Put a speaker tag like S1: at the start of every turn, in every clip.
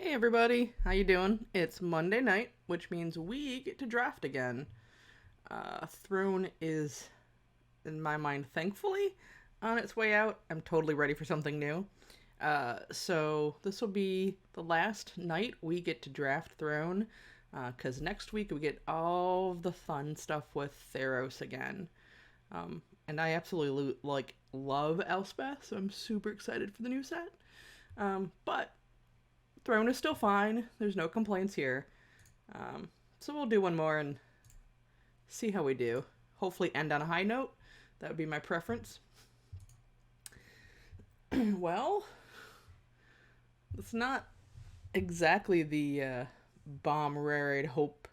S1: Hey everybody, how you doing? It's Monday night, which means we get to draft again. Throne is, in my mind, thankfully, on its way out. I'm totally ready for something new. So this will be the last night we get to draft Throne, because next week we get all of the fun stuff with Theros again. And I absolutely love Elspeth, so I'm super excited for the new set. But Throne is still fine. There's no complaints here. So we'll do one more and see how we do. Hopefully end on a high note. That would be my preference. Well, it's not exactly the bomb rare I'd hope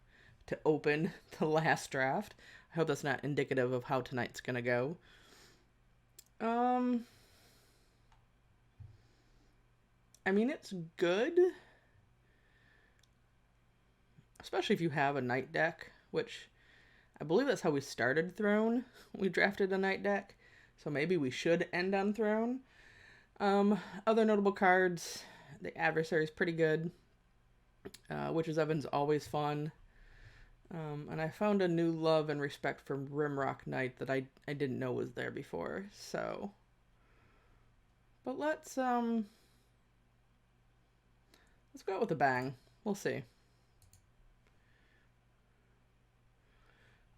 S1: to open the last draft. I hope that's not indicative of how tonight's gonna go. I mean, it's good. Especially if you have a night deck, which I believe that's how we started Throne. We drafted a night deck, so maybe we should end on Throne. Other notable cards, the Adversary is pretty good. Witch's Oven's always fun. And I found a new love and respect for Rimrock Knight that I didn't know was there before, so. But let's go out with a bang. We'll see.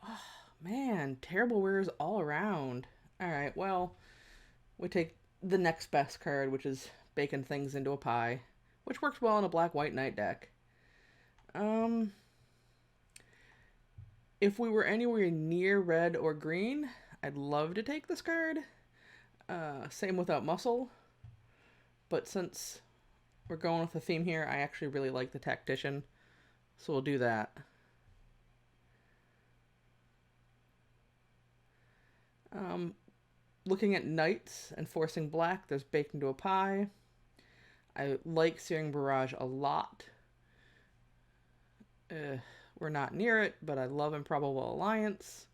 S1: Oh, man, terrible wares all around. Alright, well, we take the next best card, which is Baking Things into a Pie, which works well in a black-white night deck. If we were anywhere near red or green, I'd love to take this card. Same without Muscle. But since we're going with the theme here, I actually really like the Tactician. So we'll do that. Looking at Knights and forcing black, there's Baked into a Pie. I like Searing Barrage a lot. We're not near it, but I love Improbable Alliance.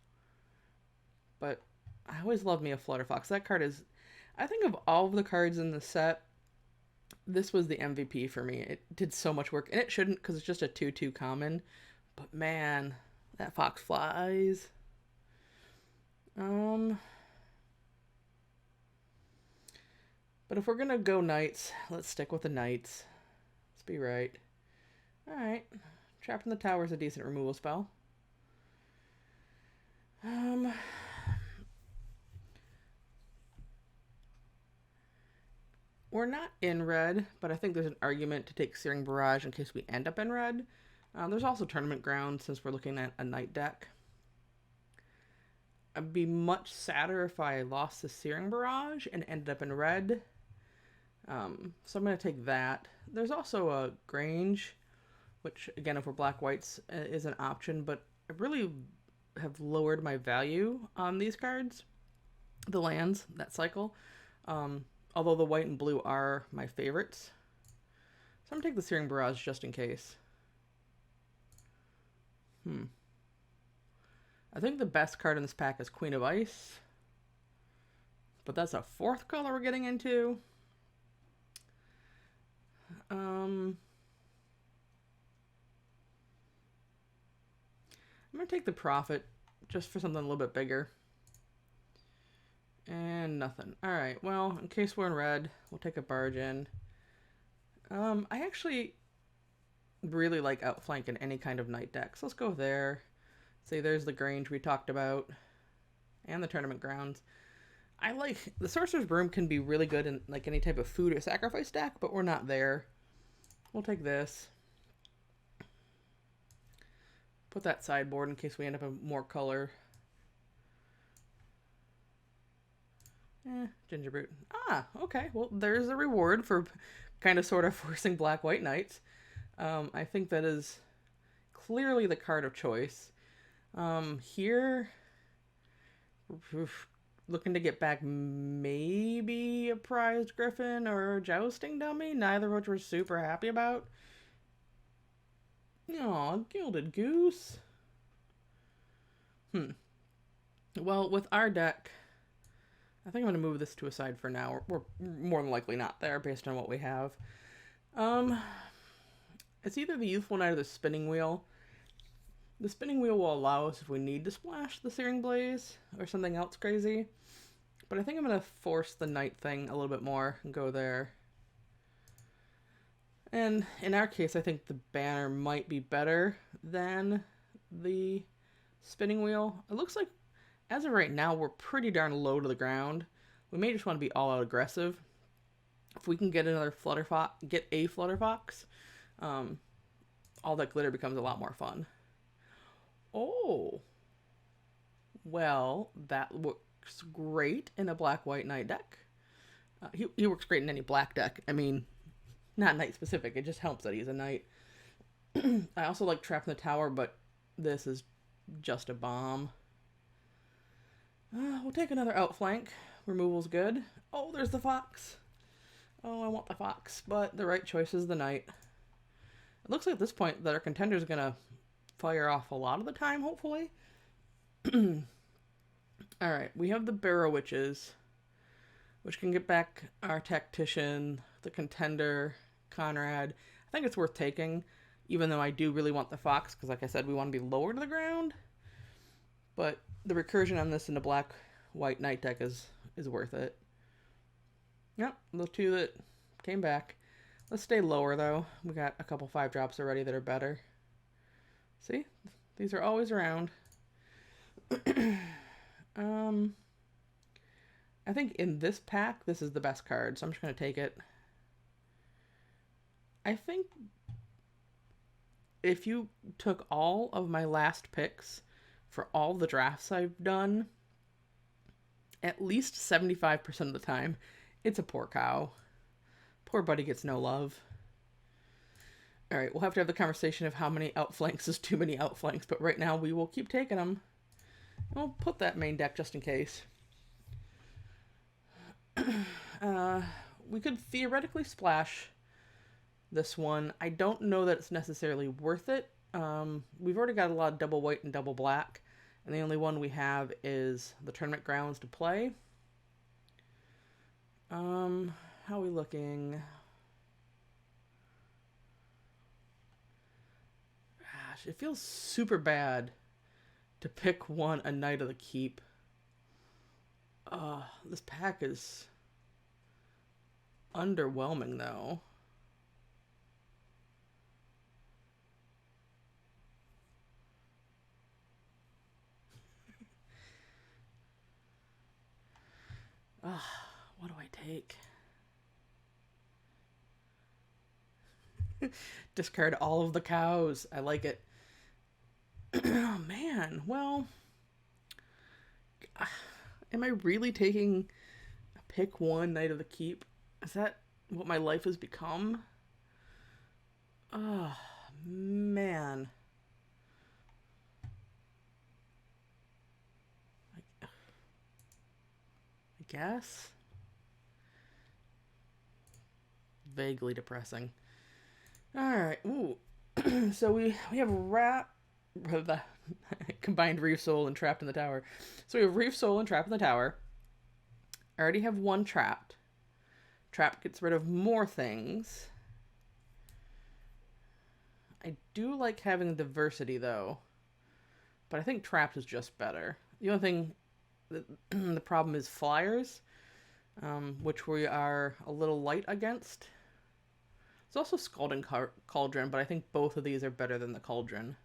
S1: But I always love me a Flutterfox. That card is, I think of all of the cards in the set, this was the MVP for me. It did so much work, and it shouldn't because it's just a 2/2 common. But man, that fox flies. But if we're gonna go Knights, let's stick with the Knights. Let's be right. Alright. Trapped in the Tower is a decent removal spell. We're not in red, but I think there's an argument to take Searing Barrage in case we end up in red. There's also Tournament Ground since we're looking at a night deck. I'd be much sadder if I lost the Searing Barrage and ended up in red. So I'm going to take that. There's also a Grange, which, again, if we're black-whites, is an option, but I really have lowered my value on these cards, the lands, that cycle, although the white and blue are my favorites. So I'm going to take the Searing Barrage just in case. I think the best card in this pack is Queen of Ice, but that's a fourth color we're getting into. I'm going to take the Prophet just for something a little bit bigger. And nothing. Alright, well, in case we're in red, we'll take a Barge in. I actually really like outflanking any kind of night deck, so let's go there. See, there's the Grange we talked about, and the Tournament Grounds. I like, the Sorcerer's Broom can be really good in like any type of food or sacrifice deck, but we're not there. We'll take this. Put that sideboard in case we end up in more color. Gingerbrute. Ah, okay. Well, there's a reward for kind of sort of forcing black-white knights. I think that is clearly the card of choice. Here, looking to get back maybe a Prized Griffin or a Jousting Dummy, neither of which we're super happy about. Aw, Gilded Goose. Well, with our deck, I think I'm going to move this to a side for now. We're more than likely not there based on what we have. It's either the Youthful Knight or the Spinning Wheel. The Spinning Wheel will allow us if we need to splash the Searing Blaze or something else crazy. But I think I'm going to force the Knight thing a little bit more and go there. And in our case, I think the banner might be better than the Spinning Wheel. It looks like, as of right now, we're pretty darn low to the ground. We may just want to be all-out aggressive. If we can get another Flutterfox, get a Flutterfox, all that glitter becomes a lot more fun. Oh. Well, that works great in a Black-White Knight deck. He works great in any black deck. I mean, not Knight specific. It just helps that he's a Knight. I also like Trap in the Tower, but this is just a bomb. We'll take another outflank. Removal's good. Oh, there's the fox. Oh, I want the fox, but the right choice is the Knight. It looks like at this point that our contender is going to fire off a lot of the time, hopefully. Alright, we have the Barrow Witches, which can get back our Tactician, the Contender, Conrad. I think it's worth taking, even though I do really want the Fox, because like I said, we want to be lower to the ground. But the recursion on this in the Black-White Knight deck is worth it. Yep, the two that came back. Let's stay lower, though. We got a couple 5-drops already that are better. See? These are always around. I think in this pack, this is the best card, so I'm just going to take it. I think if you took all of my last picks for all the drafts I've done, at least 75% of the time, it's a poor cow. Poor buddy gets no love. Alright, we'll have to have the conversation of how many outflanks is too many outflanks, but right now we will keep taking them. And we'll put that main deck just in case. We could theoretically splash this one. I don't know that it's necessarily worth it. We've already got a lot of double white and double black, and the only one we have is the tournament grounds to play. How are we looking? Gosh, it feels super bad to pick a Knight of the Keep. This pack is underwhelming, though. What do I take? Discard all of the cows. I like it. Oh, man. Well, am I really taking a pick one Knight of the Keep? Is that what my life has become? Oh, man. I guess. Vaguely depressing. Alright, ooh. So we have the combined Reef Soul and Trapped in the Tower. So we have Reef Soul and Trapped in the Tower. I already have one Trapped. Trapped gets rid of more things. I do like having diversity, though. But I think Trapped is just better. The only thing, the problem is flyers, which we are a little light against. There's also Scalding Cauldron, but I think both of these are better than the Cauldron.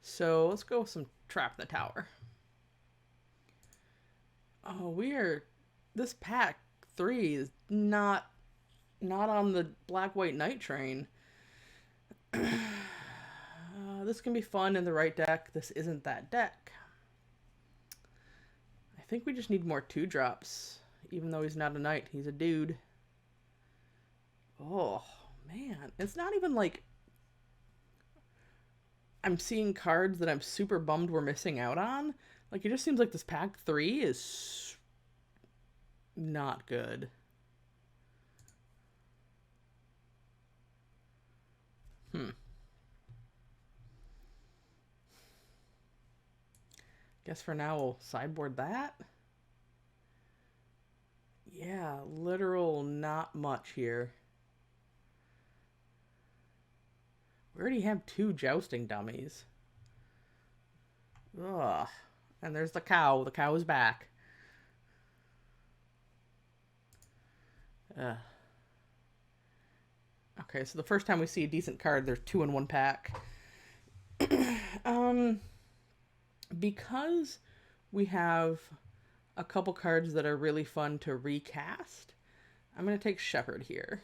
S1: So let's go with some Trap in the Tower. Oh, this pack 3 is not on the Black-White Knight train. This can be fun in the right deck. This isn't that deck. I think we just need more 2-drops. Even though he's not a knight, he's a dude. Oh, man. It's not even like I'm seeing cards that I'm super bummed we're missing out on. Like, it just seems like this pack 3 is not good. Guess for now we'll sideboard that. Yeah, literal not much here. We already have 2 jousting dummies. Ugh. And there's the cow. The cow is back. Ugh. Okay, so the first time we see a decent card, there's 2 in 1 pack. Because we have a couple cards that are really fun to recast, I'm going to take Shepherd here.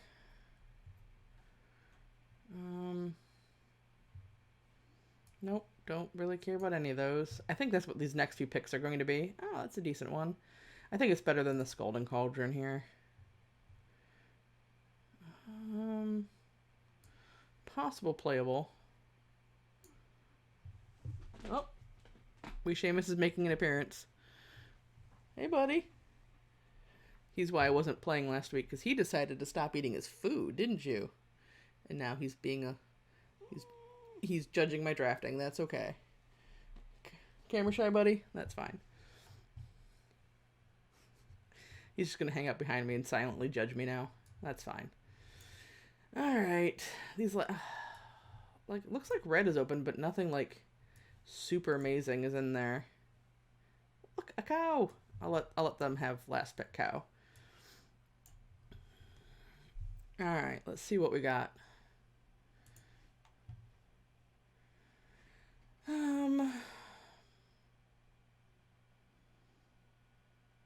S1: Nope, don't really care about any of those. I think that's what these next few picks are going to be. Oh, that's a decent one. I think it's better than the Scalding Cauldron here. Possible playable. Oh, Seamus is making an appearance. Hey, buddy. He's why I wasn't playing last week, because he decided to stop eating his food, didn't you? And now he's being a... He's judging my drafting. That's okay. Camera shy, buddy? That's fine. He's just going to hang up behind me and silently judge me now. That's fine. Alright. These... Like, looks like red is open, but nothing, like, super amazing is in there. Look, a cow! I'll let them have last pick cow. Alright, let's see what we got.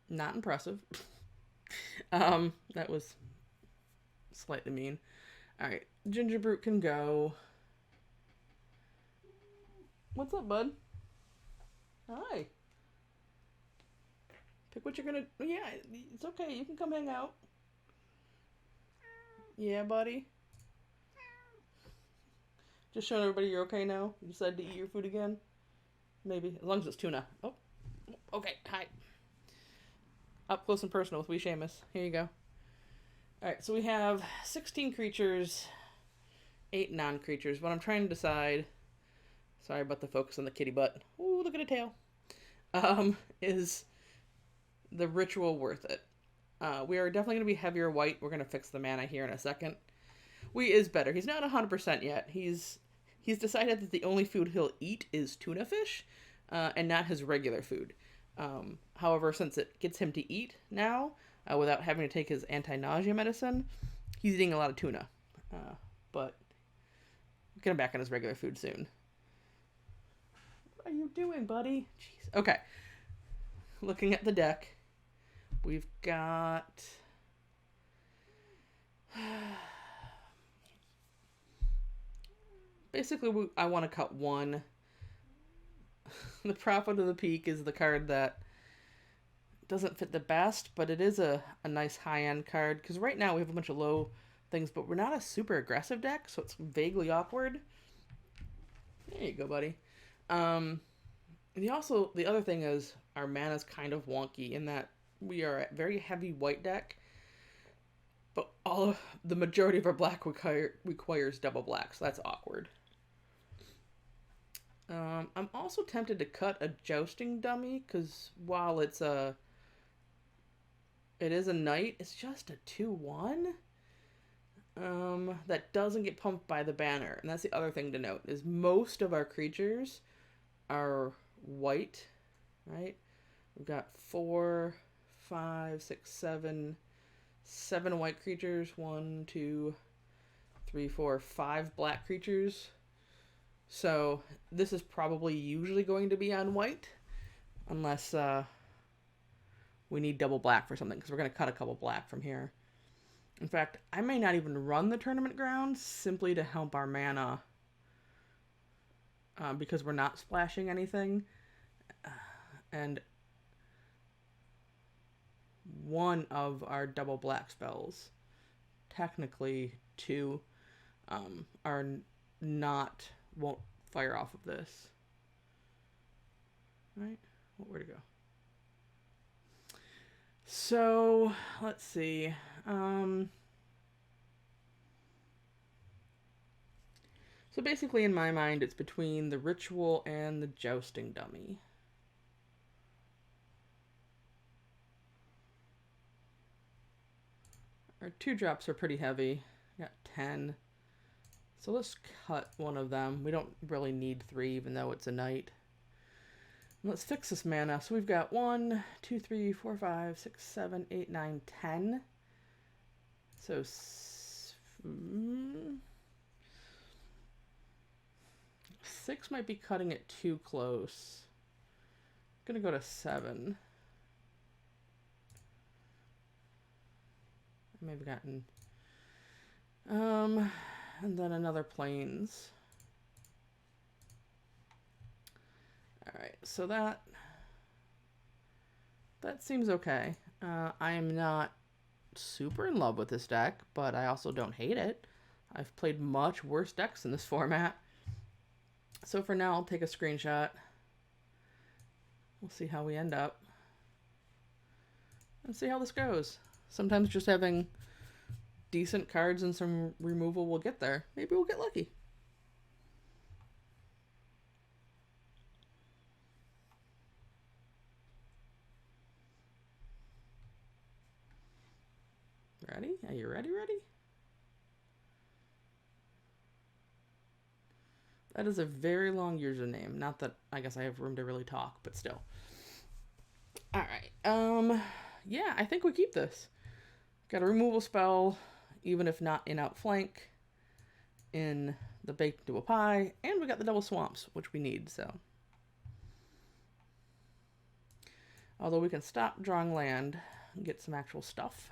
S1: Not impressive. That was slightly mean. Alright, Ginger Brute can go. What's up, bud? Hi. Pick what you're gonna... Yeah, it's okay. You can come hang out. Yeah, buddy? Just showing everybody you're okay now? You decided to eat your food again? Maybe. As long as it's tuna. Oh. Okay, hi. Up close and personal with Seamus. Here you go. Alright, so we have 16 creatures, 8 non-creatures. What I'm trying to decide... Sorry about the focus on the kitty butt. Ooh, look at a tail. Is the ritual worth it? We are definitely going to be heavier white. We're going to fix the mana here in a second. We is better. He's not 100% yet. He's decided that the only food he'll eat is tuna fish, and not his regular food. However, since it gets him to eat now, without having to take his anti-nausea medicine, he's eating a lot of tuna. But we'll get him back on his regular food soon. What are you doing, buddy? Jeez. Okay. Looking at the deck, we've got... Basically, I want to cut one. The Prophet of the Peak is the card that doesn't fit the best, but it is a nice high-end card, because right now we have a bunch of low things, but we're not a super aggressive deck, so it's vaguely awkward. There you go, buddy. The other thing is our mana's kind of wonky in that we are a very heavy white deck, but the majority of our black requires double black, so that's awkward. I'm also tempted to cut a jousting dummy, because while it is a knight, it's just a 2/1. That doesn't get pumped by the banner. And that's the other thing to note, is most of our creatures are white, right? We've got 4, 5, 6, 7 white creatures, 1, 2, 3, 4, 5 black creatures. So this is probably usually going to be on white, unless we need double black for something, because we're going to cut a couple black from here. In fact, I may not even run the tournament grounds simply to help our mana, because we're not splashing anything. And one of our double black spells, technically 2, won't fire off of this. Right? Where to go? So, let's see. So basically, in my mind, it's between the ritual and the jousting dummy. Our 2 drops are pretty heavy. Got 10. So let's cut one of them. We don't really need 3, even though it's a knight. Let's fix this mana. So we've got 1, 2, 3, 4, 5, 6, 7, 8, 9, 10. So 6 might be cutting it too close. I'm gonna go to 7. Maybe gotten and then another plains. Alright, so that seems okay. I am not super in love with this deck, but I also don't hate it. I've played much worse decks in this format. So for now, I'll take a screenshot. We'll see how we end up. And see how this goes. Sometimes just having decent cards and some removal will get there. Maybe we'll get lucky. Ready? Are you ready? That is a very long username. Not that I guess I have room to really talk, but still. Alright. Yeah, I think we keep this. Got a removal spell, even if not in outflank, in the baked into a pie, and we got the double swamps, which we need, so. Although we can stop drawing land and get some actual stuff.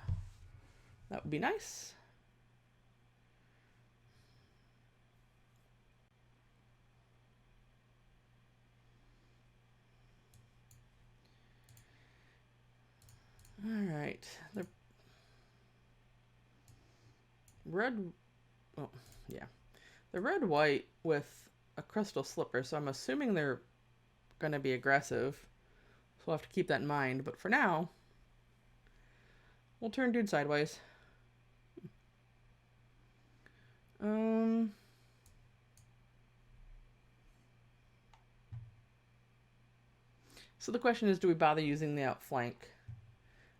S1: That would be nice. Alright. The red... Oh, yeah. The red-white with a crystal slipper, so I'm assuming they're going to be aggressive. So we'll have to keep that in mind. But for now, we'll turn dude sideways. So the question is, do we bother using the outflank?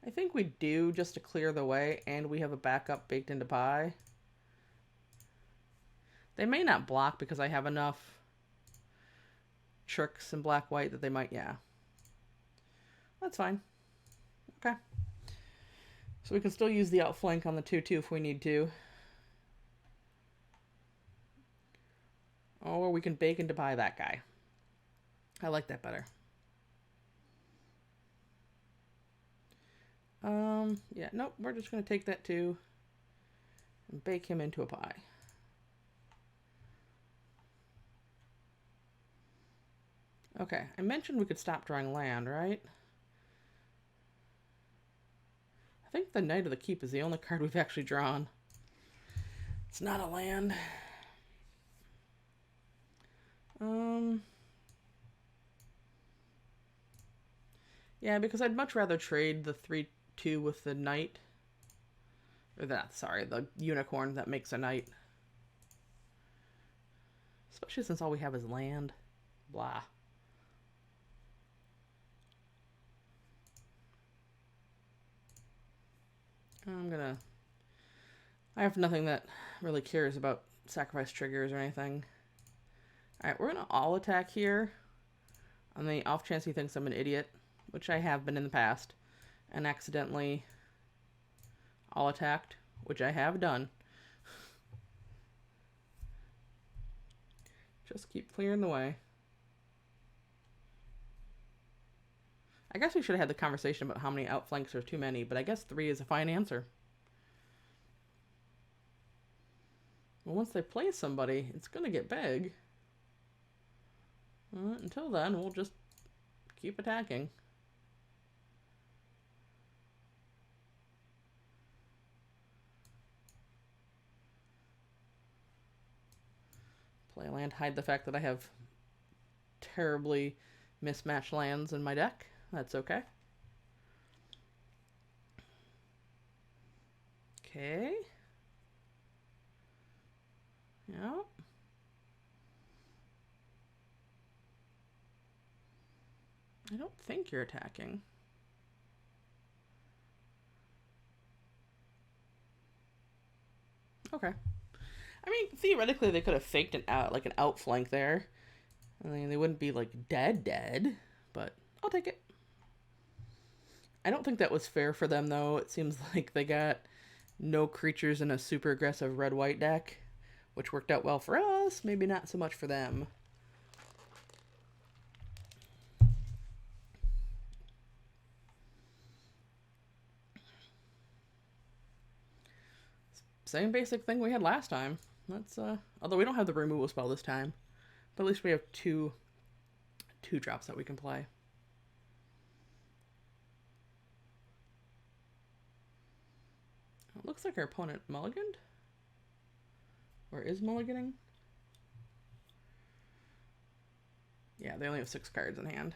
S1: I think we do, just to clear the way, and we have a backup baked into pie. They may not block because I have enough tricks in black-white that they might, yeah. That's fine. Okay. So we can still use the outflank on the 2/2 if we need to. Or we can bake into pie that guy. I like that better. Yeah, nope, we're just going to take that 2 and bake him into a pie. Okay, I mentioned we could stop drawing land, right? I think the Knight of the Keep is the only card we've actually drawn. It's not a land. Yeah, because I'd much rather trade the 3/2 with the Knight. Or that, sorry, the Unicorn that makes a Knight. Especially since all we have is land. Blah. I have nothing that really cares about sacrifice triggers or anything. Alright, we're gonna all attack here. On the off chance he thinks I'm an idiot, which I have been in the past, and accidentally all attacked, which I have done. Just keep clearing the way. I guess we should have had the conversation about how many outflanks are too many, but I guess 3 is a fine answer. Well, once they play somebody, it's going to get big. Until then, we'll just keep attacking. Play land, hide the fact that I have terribly mismatched lands in my deck. That's okay. Okay. Yep. I don't think you're attacking. Okay. I mean, theoretically, they could have faked like an outflank there. I mean, they wouldn't be like dead, but I'll take it. I don't think that was fair for them, though. It seems like they got no creatures in a super aggressive red-white deck, which worked out well for us, maybe not so much for them. Same basic thing we had last time. Let's although we don't have the removal spell this time, but at least we have two drops that we can play. It looks like our opponent mulliganed, or is mulliganing. Yeah, they only have 6 cards in hand.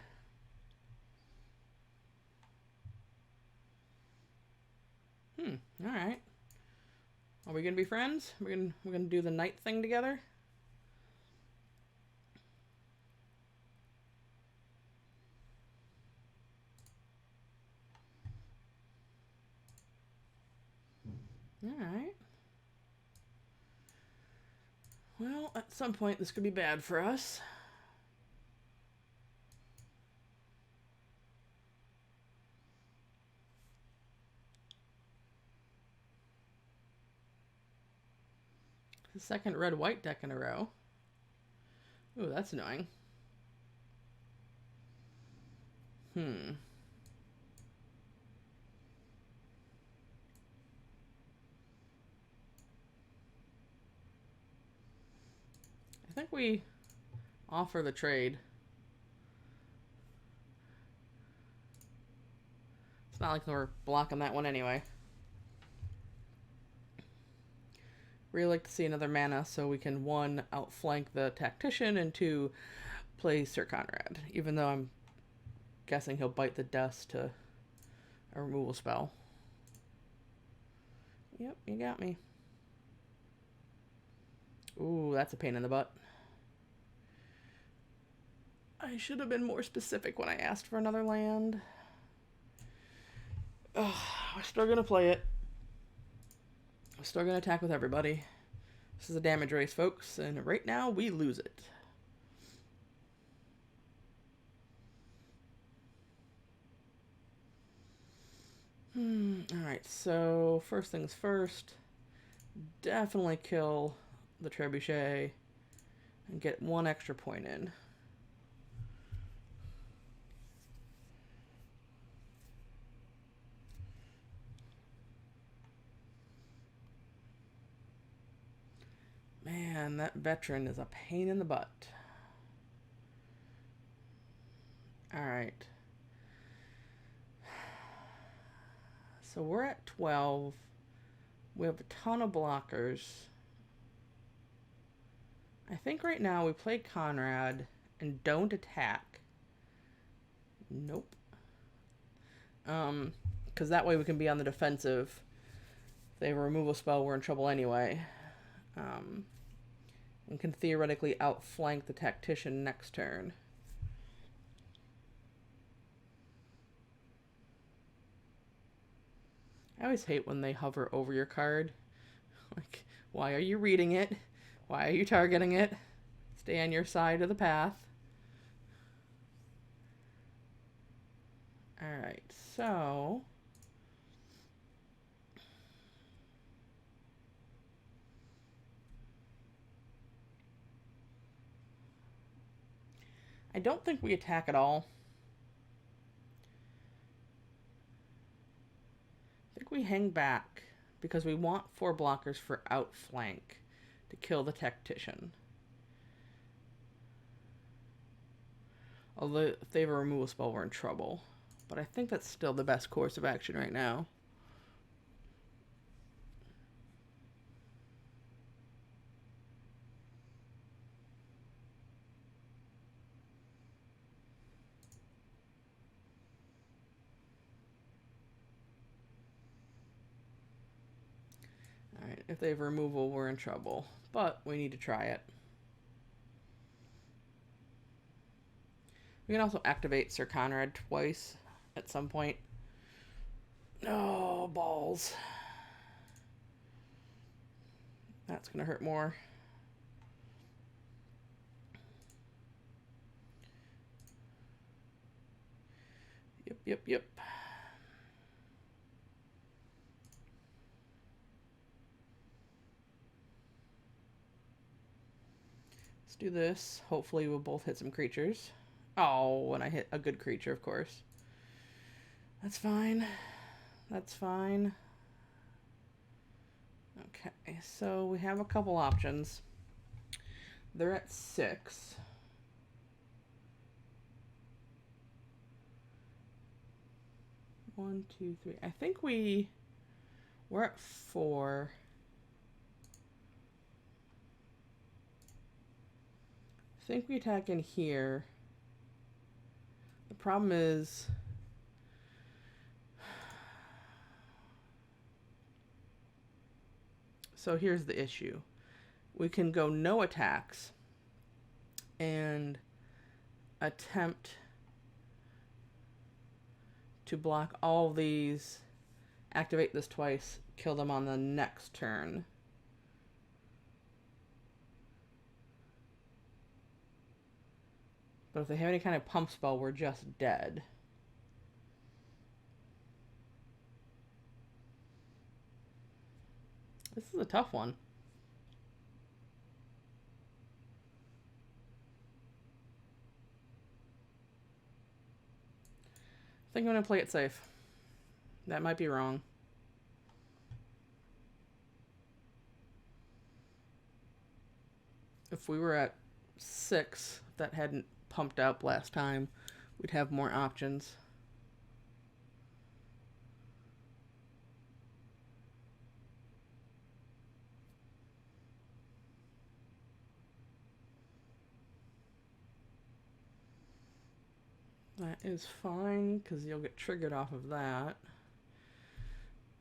S1: All right. Are we gonna be friends? We're gonna do the night thing together. All right. Well, at some point this could be bad for us. The second red-white deck in a row. Ooh, that's annoying. I think we offer the trade. It's not like we're blocking that one anyway. Really like to see another mana so we can 1, outflank the Tactician, and 2, play Sir Conrad, even though I'm guessing he'll bite the dust to a removal spell. Yep, you got me. Ooh, that's a pain in the butt. I should have been more specific when I asked for another land. Ugh, we're still gonna play it. We're still gonna attack with everybody. This is a damage race, folks, and right now we lose it. Alright, so first things first, definitely kill the Trebuchet and get 1 extra point in. Man, that veteran is a pain in the butt. Alright. So we're at 12. We have a ton of blockers. I think right now we play Conrad and don't attack. Nope. Because that way we can be on the defensive. If they have a removal spell, we're in trouble anyway. And can theoretically outflank the Tactician next turn. I always hate when they hover over your card. Like, why are you reading it? Why are you targeting it? Stay on your side of the path. Alright, so... I don't think we attack at all. I think we hang back because we want 4 blockers for outflank to kill the Tactician. Although if they have a removal spell, we're in trouble. But I think that's still the best course of action right now. Alright, if they have removal, we're in trouble. But we need to try it. We can also activate Sir Conrad twice at some point. Oh, balls. That's going to hurt more. Yep. Let's do this. Hopefully we'll both hit some creatures. Oh, and I hit a good creature, of course. That's fine. That's fine. Okay, so we have a couple options. They're at 6. One, two, three. I think we're at 4. I think we attack in here. The problem is so here's the issue. We can go no attacks and attempt to block all these, activate this twice, kill them on the next turn. But if they have any kind of pump spell, we're just dead. This is a tough one. I think I'm going to play it safe. That might be wrong. If we were at 6, if that hadn't pumped up last time, we'd have more options. That is fine, because you'll get triggered off of that.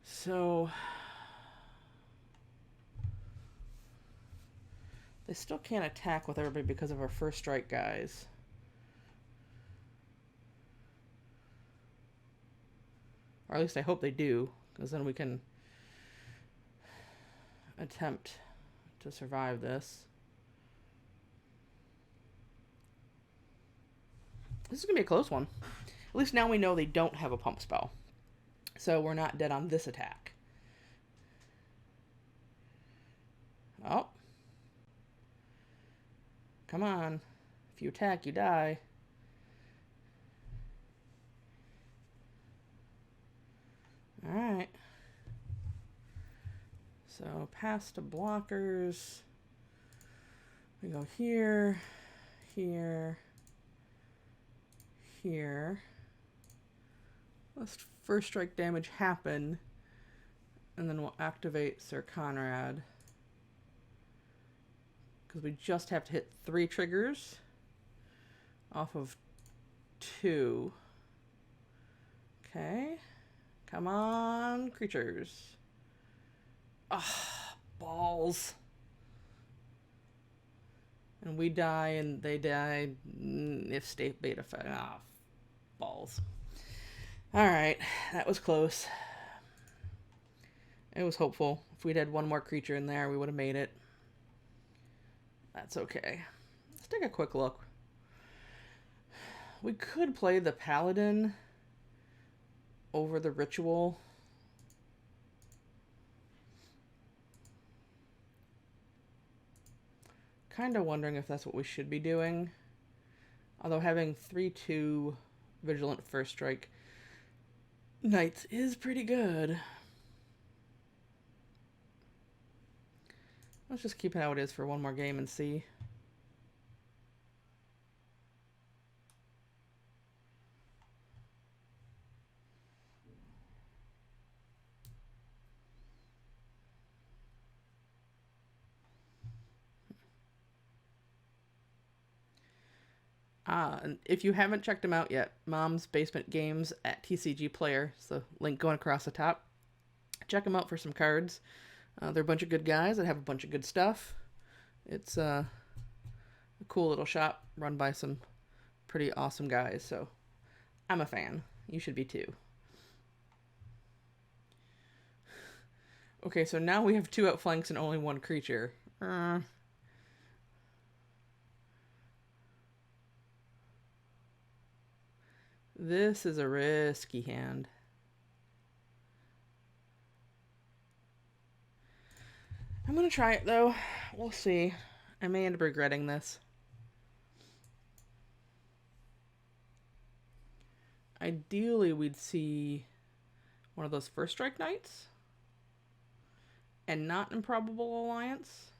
S1: So they still can't attack with everybody because of our first strike guys. Or at least I hope they do, because then we can attempt to survive this. This is going to be a close one. At least now we know they don't have a pump spell. So we're not dead on this attack. Oh. Come on. If you attack, you die. Alright. So past to blockers. We go here, here, here. Let's first strike damage happen, and then we'll activate Sir Conrad. Because we just have to hit 3 triggers off of 2. Okay. Come on, creatures. Ah, balls. And we die, and they die if state beta effect. Ah, balls. Alright, that was close. It was hopeful. If we'd had one more creature in there, we would have made it. That's okay. Let's take a quick look. We could play the Paladin over the Ritual. Kind of wondering if that's what we should be doing. Although having 3/2 Vigilant First Strike Knights is pretty good. Let's just keep it how it is for one more game and see. And if you haven't checked them out yet, Mom's Basement Games at TCG Player. It's the link going across the top. Check them out for some cards. They're a bunch of good guys that have a bunch of good stuff. It's a cool little shop run by some pretty awesome guys. So I'm a fan. You should be too. Okay, so now we have 2 outflanks and only 1 creature. This is a risky hand. I'm gonna try it though. We'll see. I may end up regretting this. Ideally, we'd see one of those first strike knights and not Improbable Alliance.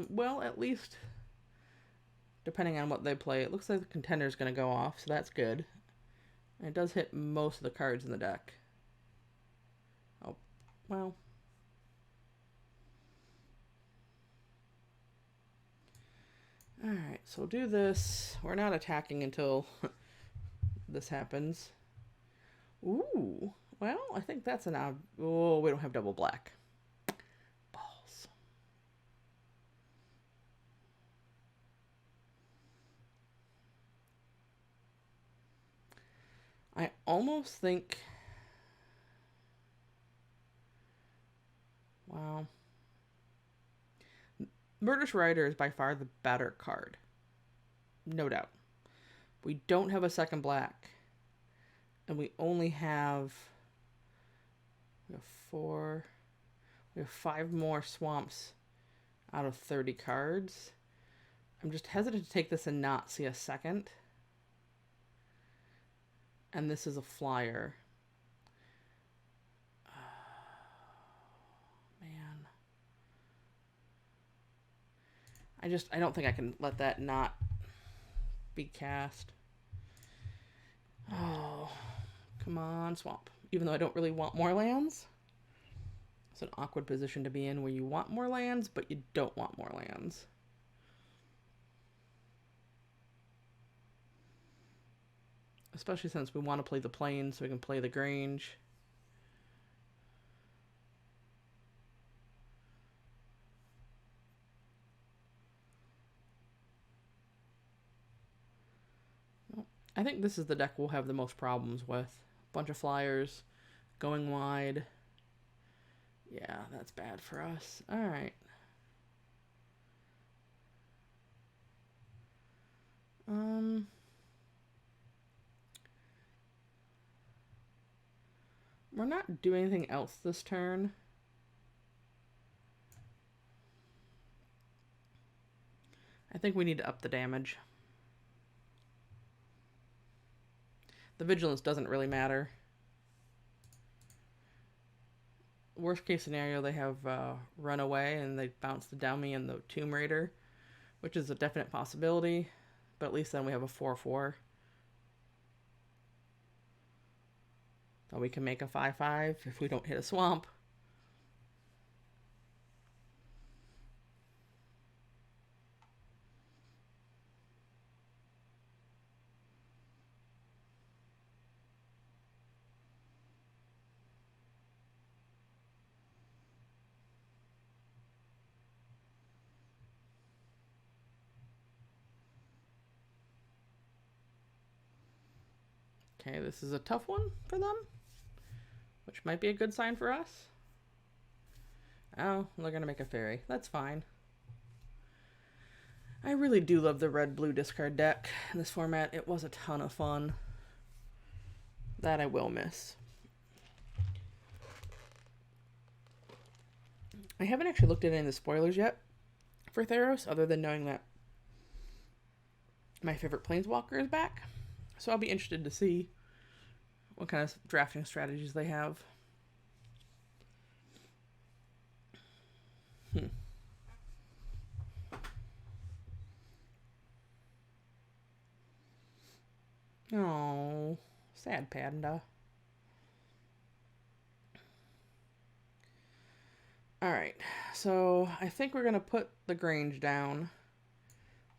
S1: Well, at least depending on what they play, it looks like the contender's going to go off, so that's good. And it does hit most of the cards in the deck. Oh, well. Alright, so we'll do this. We're not attacking until this happens. Ooh, well, I think that's an oh, we don't have double black. Balls. I almost think... Wow. Murderous Rider is by far the better card. No doubt. We don't have a second black. And we only have... We have 5 more swamps out of 30 cards. I'm just hesitant to take this and not see a second. And this is a flyer. I don't think I can let that not be cast. Oh, come on, swamp. Even though I don't really want more lands. It's an awkward position to be in where you want more lands, but you don't want more lands. Especially since we want to play the plains so we can play the Grange. I think this is the deck we'll have the most problems with. Bunch of flyers, going wide. Yeah, that's bad for us. Alright. We're not doing anything else this turn. I think we need to up the damage. The vigilance doesn't really matter. Worst case scenario, they have run away and they bounce the dummy and the Tomb Raider, which is a definite possibility. But at least then we have a 4/4. So we can make a 5/5 if we don't hit a swamp. Okay, this is a tough one for them, which might be a good sign for us. Oh, they're going to make a fairy. That's fine. I really do love the red-blue discard deck in this format. It was a ton of fun. That I will miss. I haven't actually looked at any of the spoilers yet for Theros, other than knowing that my favorite Planeswalker is back. So I'll be interested to see what kind of drafting strategies they have. Oh, sad panda. Alright, so I think we're going to put the Grange down.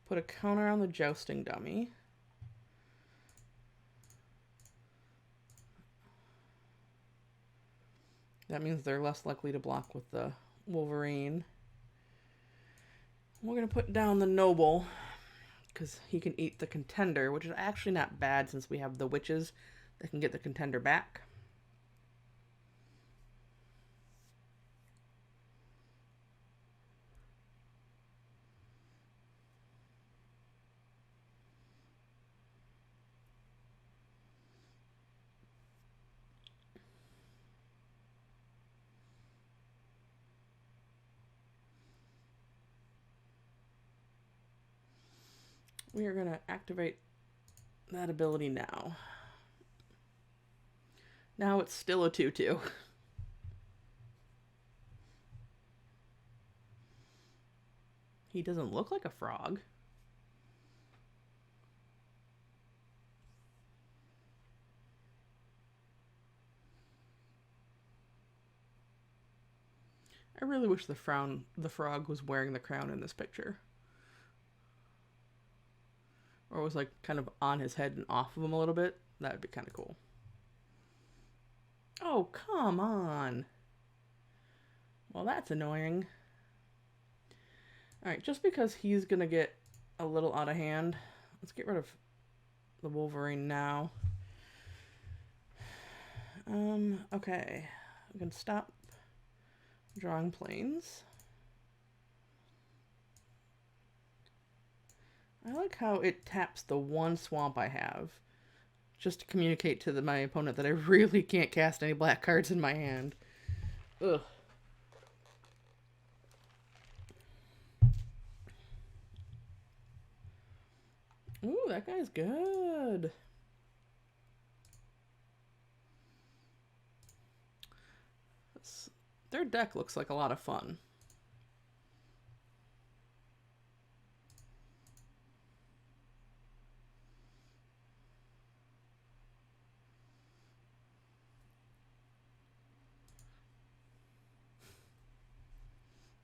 S1: Put a counter on the Jousting dummy. That means they're less likely to block with the Wolverine. We're going to put down the Noble, because he can eat the Contender, which is actually not bad since we have the Witches that can get the Contender back. we are going to activate that ability now. Now it's still a 2/2. He doesn't look like a frog. I really wish the frog was wearing the crown in this picture. Or was like kind of on his head and off of him a little bit. That would be kind of cool. Oh, come on. Well, that's annoying. Alright, just because he's going to get a little out of hand, let's get rid of the Wolverine now. Okay. We can stop drawing planes. I like how it taps the one swamp I have, just to communicate to my opponent that I really can't cast any black cards in my hand. Ugh. Ooh, that guy's good. Their deck looks like a lot of fun.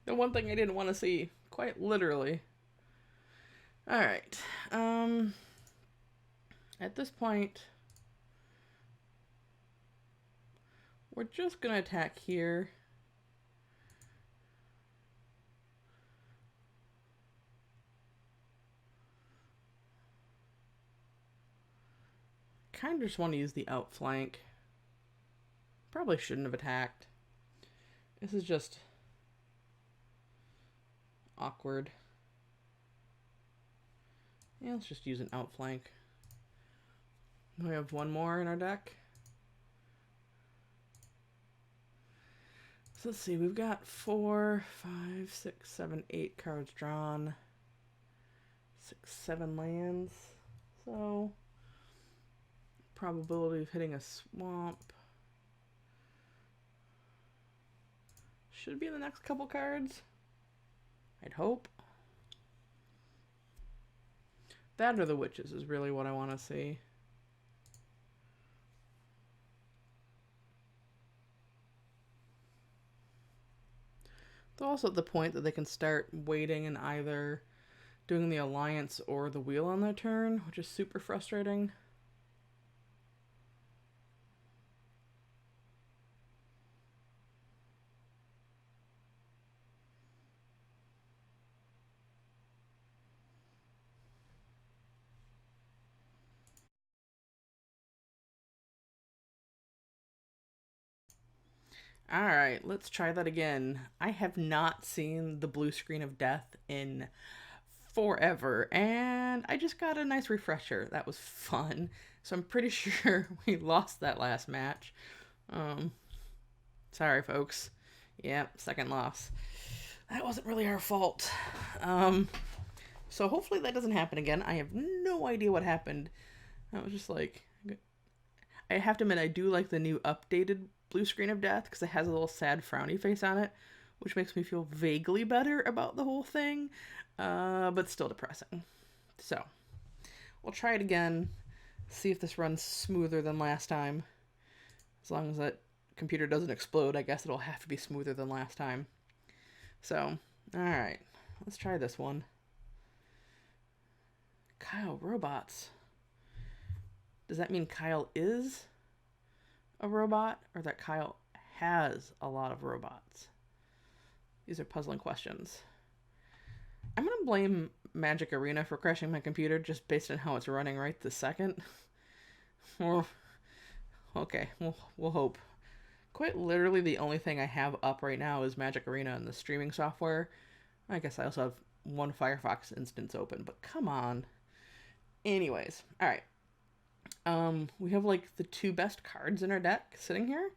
S1: The one thing I didn't want to see, quite literally. Alright. At this point, we're just going to attack here. Kind of just want to use the outflank. Probably shouldn't have attacked. This is just awkward. Yeah, let's just use an outflank. We have one more in our deck. So let's see, we've got 4, 5, 6, 7, 8 cards drawn. 6, 7 lands. So, probability of hitting a swamp should be in the next couple cards. I'd hope. That or the witches is really what I want to see. They're also at the point that they can start waiting and either doing the alliance or the wheel on their turn, which is super frustrating. Alright, let's try that again. I have not seen the blue screen of death in forever, and I just got a nice refresher. That was fun. So I'm pretty sure we lost that last match. Sorry, folks. Yeah, second loss. That wasn't really our fault. So hopefully that doesn't happen again. I have no idea what happened. I was just like... I have to admit, I do like the new updated blue screen of death because it has a little sad frowny face on it, which makes me feel vaguely better about the whole thing, but still depressing. So, we'll try it again, see if this runs smoother than last time. As long as that computer doesn't explode, I guess it'll have to be smoother than last time. So, alright, let's try this one. Kyle Robots. Does that mean Kyle is a robot, or that Kyle has a lot of robots? These are puzzling questions. I'm going to blame Magic Arena for crashing my computer just based on how it's running right this second. Or, okay, we'll hope. Quite literally the only thing I have up right now is Magic Arena and the streaming software. I guess I also have one Firefox instance open, but come on. Anyways, alright. We have like the 2 best cards in our deck sitting here.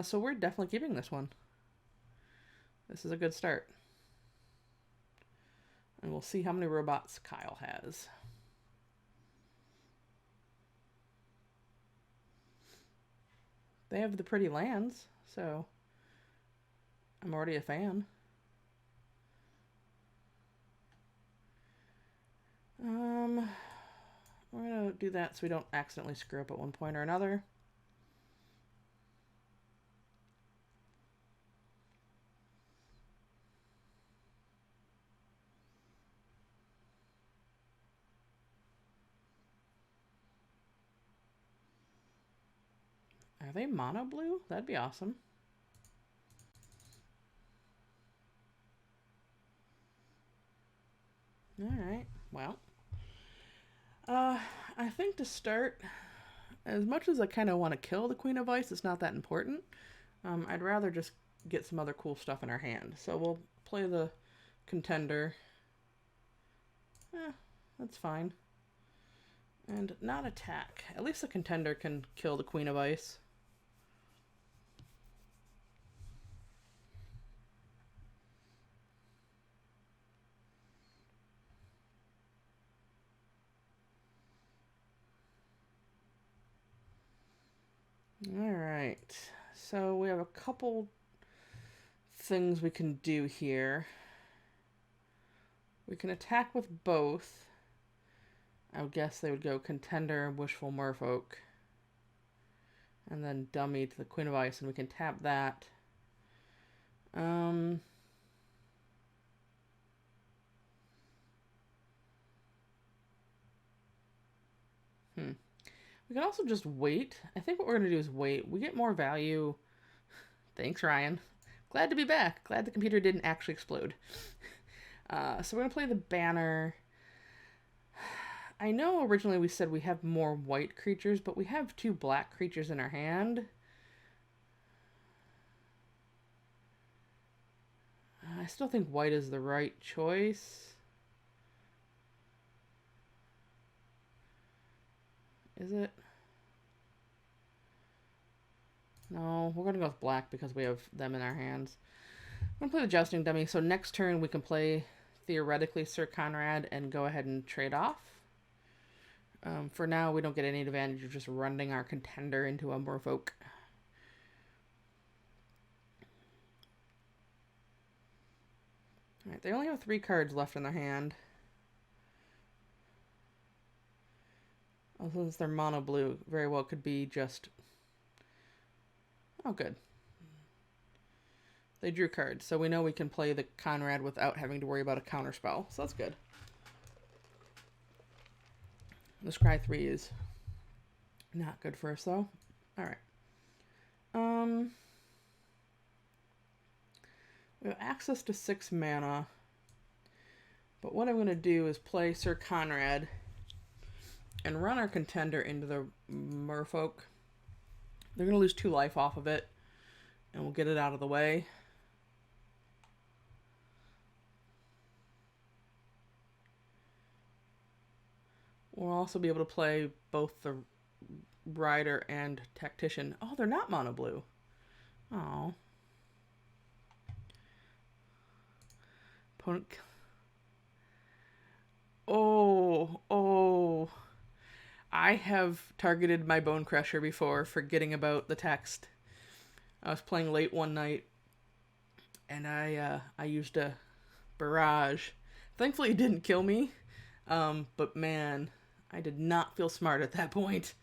S1: So we're definitely keeping this one. This is a good start. And we'll see how many robots Kyle has. They have the pretty lands, so I'm already a fan. We're going to do that so we don't accidentally screw up at one point or another. Are they mono blue? That'd be awesome. Alright, well. I think to start, as much as I kind of want to kill the Queen of Ice, it's not that important. I'd rather just get some other cool stuff in our hand. So we'll play the Contender. That's fine. And not attack. At least the Contender can kill the Queen of Ice. Alright, so we have a couple things we can do here. We can attack with both. I would guess they would go Contender, Wishful Merfolk, and then Dummy to the Queen of Ice, and we can tap that. We can also just wait. I think what we're going to do is wait. We get more value. Thanks, Ryan. Glad to be back. Glad the computer didn't actually explode. So we're going to play the banner. I know originally we said we have more white creatures, but we have 2 black creatures in our hand. I still think white is the right choice. Is it? No, we're going to go with black because we have them in our hands. I'm going to play the Jousting Dummy, so next turn we can play, theoretically, Sir Conrad and go ahead and trade off. For now, we don't get any advantage of just running our Contender into a Merfolk. Alright, they only have 3 cards left in their hand. Since they're mono blue, very well could be just... Oh, good. They drew cards, so we know we can play the Conrad without having to worry about a counterspell, so that's good. The Scry 3 is not good for us, though. Alright. We have access to 6 mana, but what I'm going to do is play Sir Conrad and run our Contender into the Merfolk. They're going to lose 2 life off of it, and we'll get it out of the way. We'll also be able to play both the Rider and Tactician. Oh, they're not mono blue. Oh. Opponent. Oh. I have targeted my Bone Crusher before, forgetting about the text. I was playing late one night, and I used a barrage. Thankfully, it didn't kill me, but man, I did not feel smart at that point.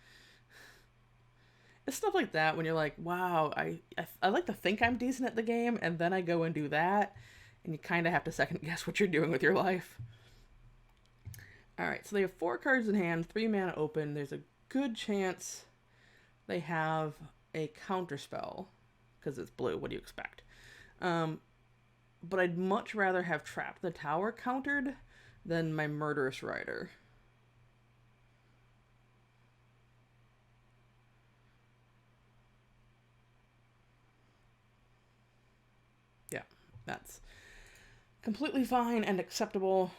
S1: It's stuff like that when you're like, wow, I like to think I'm decent at the game, and then I go and do that, and you kind of have to second guess what you're doing with your life. Alright, so they have 4 cards in hand, 3 mana open. There's a good chance they have a counterspell, because it's blue. What do you expect? But I'd much rather have Trap the Tower countered than my Murderous Rider. Yeah, that's completely fine and acceptable.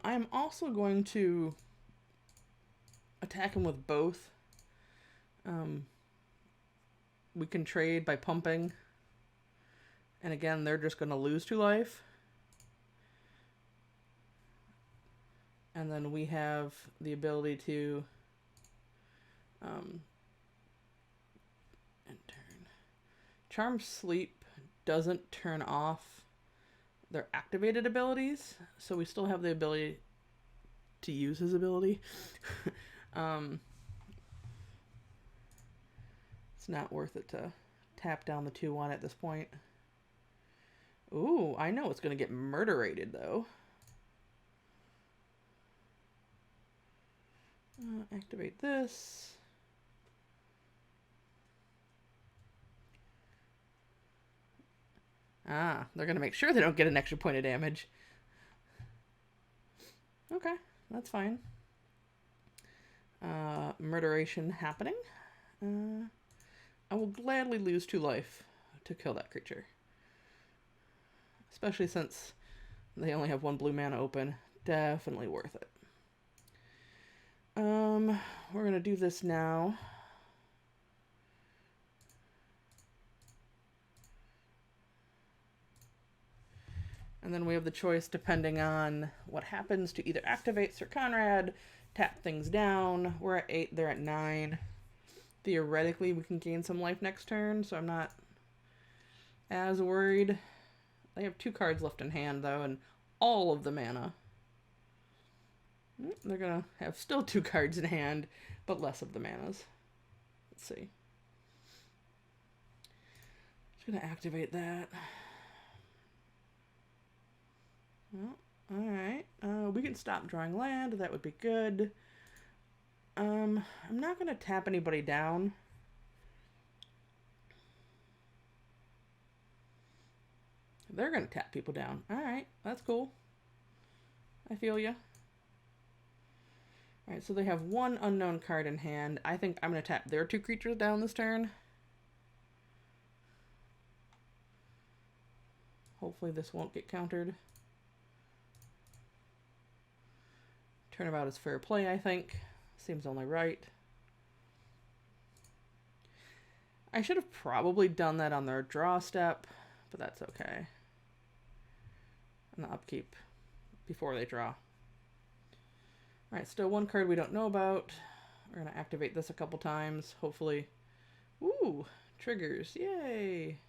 S1: I'm also going to attack him with both. We can trade by pumping, And again, they're just going to lose 2 life. And then we have the ability to and turn. Charm Sleep doesn't turn off their activated abilities, so we still have the ability to use his ability. It's not worth it to tap down the 2/1 at this point. Ooh, I know it's going to get murderated, though. Activate this. Ah, they're going to make sure they don't get an extra point of damage. Okay, that's fine. Murderation happening. I will gladly lose 2 life to kill that creature. Especially since they only have 1 blue mana open. Definitely worth it. We're going to do this now. And then we have the choice, depending on what happens, to either activate Sir Conrad, tap things down. We're at 8, they're at 9. Theoretically, we can gain some life next turn, so I'm not as worried. They have 2 cards left in hand, though, and all of the mana. They're going to have still 2 cards in hand, but less of the manas. Let's see. Just going to activate that. Well, alright. We can stop drawing land. That would be good. I'm not going to tap anybody down. They're going to tap people down. Alright, that's cool. I feel ya. Alright, so they have 1 unknown card in hand. I think I'm going to tap their 2 creatures down this turn. Hopefully this won't get countered. Turnabout is fair play, I think. Seems only right. I should have probably done that on their draw step, but that's okay. And the upkeep before they draw. Alright, still 1 card we don't know about. We're going to activate this a couple times, hopefully. Ooh, triggers, yay!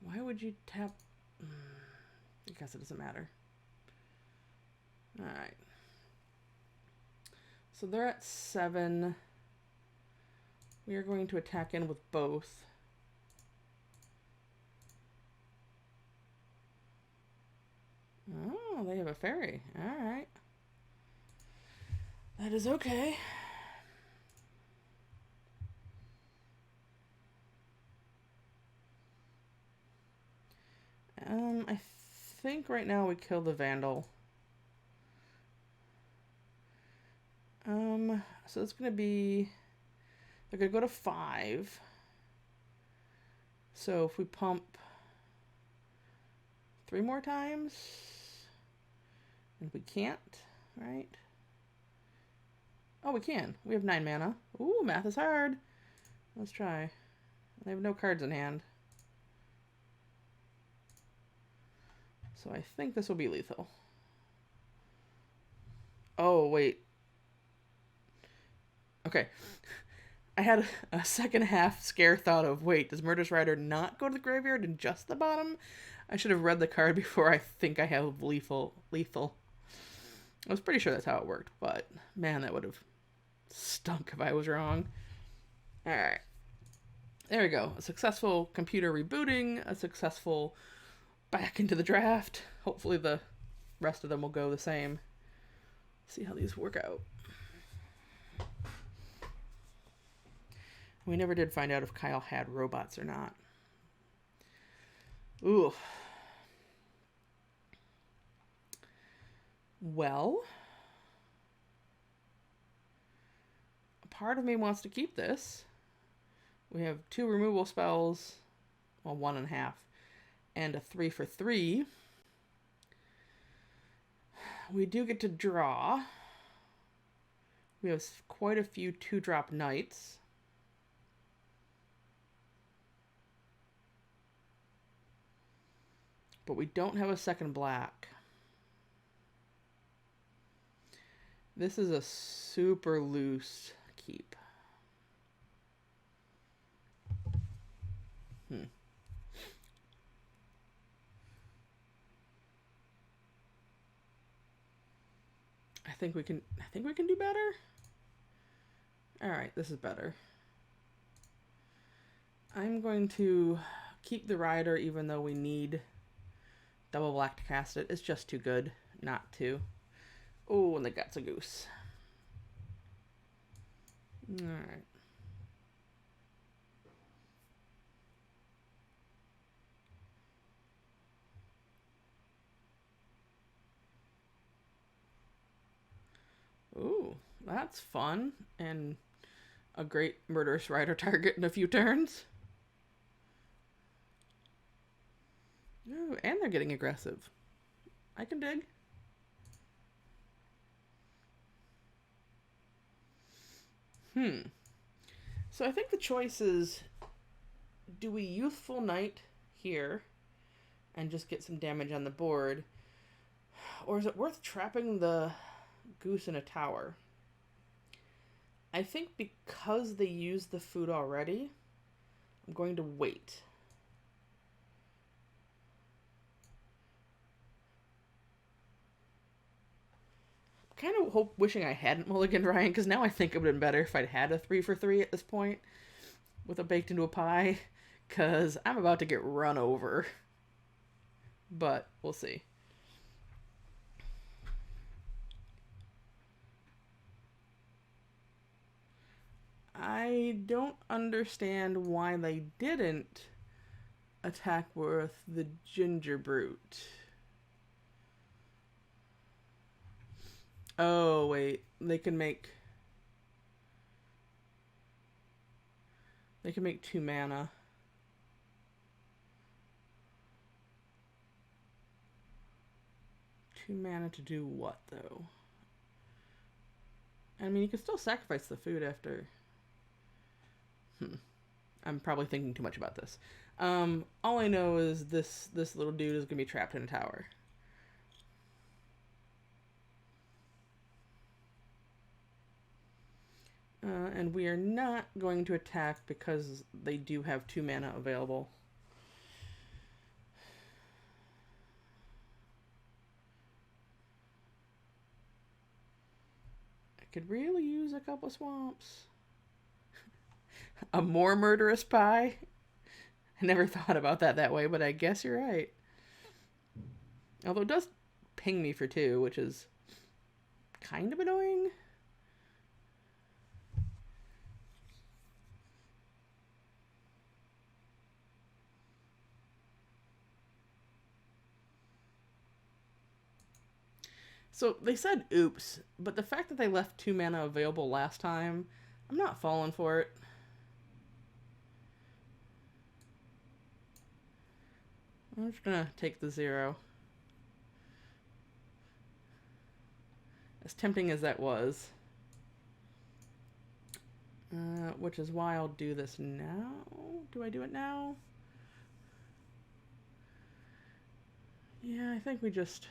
S1: Why would you tap... I guess it doesn't matter. Alright. So they're at 7. We are going to attack in with both. Oh, they have a fairy. Alright. That is okay. I think right now we kill the Vandal. So it's going to be... They're going to go to 5. So if we pump 3 more times... And we can't, right? Oh, we can. We have 9 mana. Ooh, math is hard. Let's try. They have no cards in hand. So I think this will be lethal. Oh, wait. Okay. I had a second half scare thought of, wait, does Murderous Rider not go to the graveyard in just the bottom? I should have read the card before I think I have lethal. I was pretty sure that's how it worked, but man, that would have stunk if I was wrong. Alright. There we go. A successful computer rebooting, a successful back into the draft. Hopefully the rest of them will go the same. See how these work out. We never did find out if Kyle had robots or not. Ooh. Well, a part of me wants to keep this. We have 2 removal spells, well, 1.5, and a 3 for 3. We do get to draw. We have quite a few 2-drop knights. But we don't have a second black. This is a super loose keep. I think we can do better. All right, this is better. I'm going to keep the rider even though we need double black to cast it. It's just too good not to. Oh, and the gut's a goose. All right. Ooh, that's fun and a great Murderous Rider target in a few turns. Ooh, and they're getting aggressive. I can dig. So I think the choice is, do we Youthful Knight here and just get some damage on the board? Or is it worth trapping the goose in a tower? I think because they used the food already, I'm going to wait. Kind of wishing I hadn't mulliganed Ryan, because now I think it would have been better if I'd had a 3 for 3 at this point with a baked into a pie, because I'm about to get run over. But we'll see. I don't understand why they didn't attack with the Ginger Brute. Oh, wait. They can make 2 mana. Two mana to do what, though? I mean, you can still sacrifice the food after. I'm probably thinking too much about this. All I know is this little dude is going to be trapped in a tower. And we are not going to attack because they do have 2 mana available. I could really use a couple swamps. A more murderous pie? I never thought about that way, but I guess you're right. Although it does ping me for 2, which is kind of annoying. So they said oops, but the fact that they left 2 mana available last time, I'm not falling for it. I'm just gonna take the 0. As tempting as that was. Which is why I'll do this now. Do I do it now? Yeah, I think we just...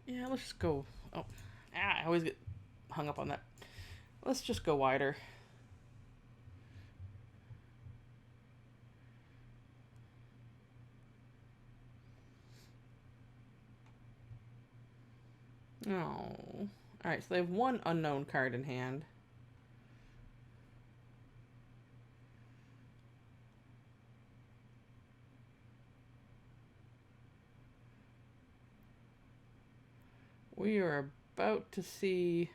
S1: Yeah, let's just go... Oh, I always get hung up on that. Let's just go wider. Oh. Alright, so they have 1 unknown card in hand. We are about to see...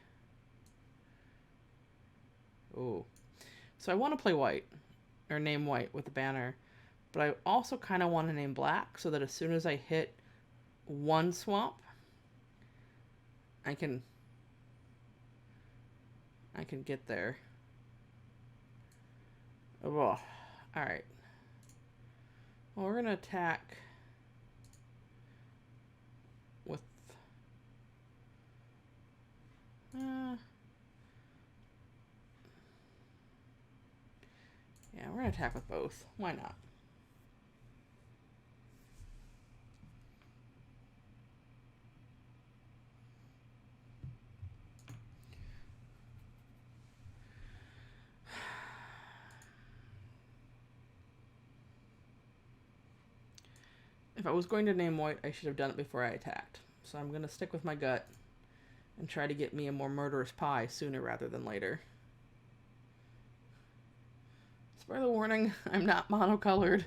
S1: Oh. So I want to play white. Or name white with the banner. But I also kind of want to name black so that as soon as I hit 1 swamp, I can get there. Oh, alright. Well, we're going to attack with... going to attack with both. Why not? If I was going to name white, I should have done it before I attacked. So I'm going to stick with my gut and try to get me a more murderous pie sooner rather than later. Spoiler warning, I'm not monocolored.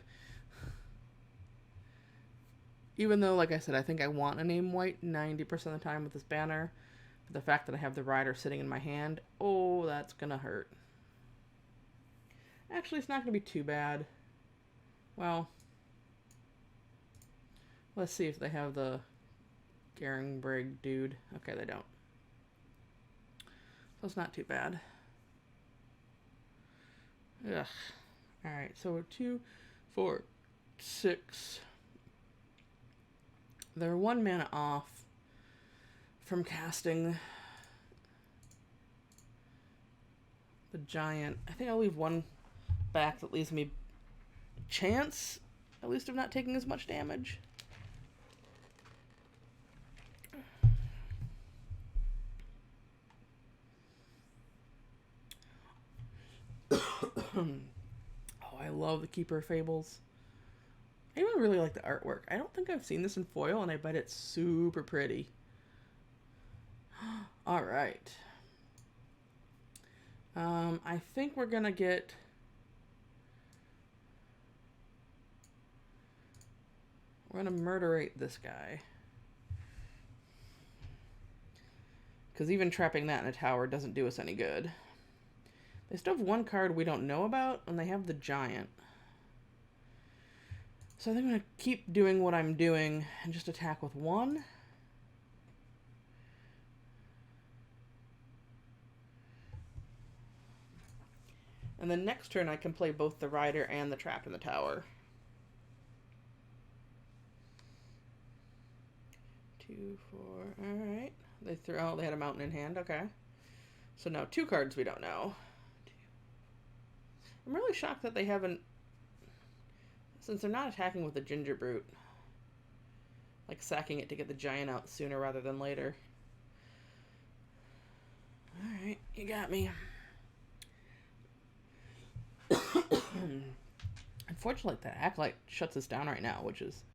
S1: Even though, like I said, I think I want to name white 90% of the time with this banner. But the fact that I have the rider sitting in my hand, oh, that's going to hurt. Actually, it's not going to be too bad. Well, let's see if they have the Garenbrig dude. Okay, they don't. So it's not too bad. Ugh. Alright, so we're 2, 4, 6. They're 1 mana off from casting the giant. I think I'll leave 1 back that leaves me a chance, at least, of not taking as much damage. Oh, I love the Keeper of Fables. I even really like the artwork. I don't think I've seen this in foil, and I bet it's super pretty. Alright. I think we're gonna get... We're gonna murderate this guy. Because even trapping that in a tower doesn't do us any good. They still have 1 card we don't know about, and they have the giant. So I think I'm going to keep doing what I'm doing and just attack with 1. And then next turn I can play both the rider and the trap in the tower. 2, 4, alright. They had a mountain in hand, okay. So now 2 cards we don't know. I'm really shocked that they haven't, since they're not attacking with the Ginger Brute, like sacking it to get the giant out sooner rather than later. Alright, you got me. Unfortunately, the Acolyte shuts us down right now, which is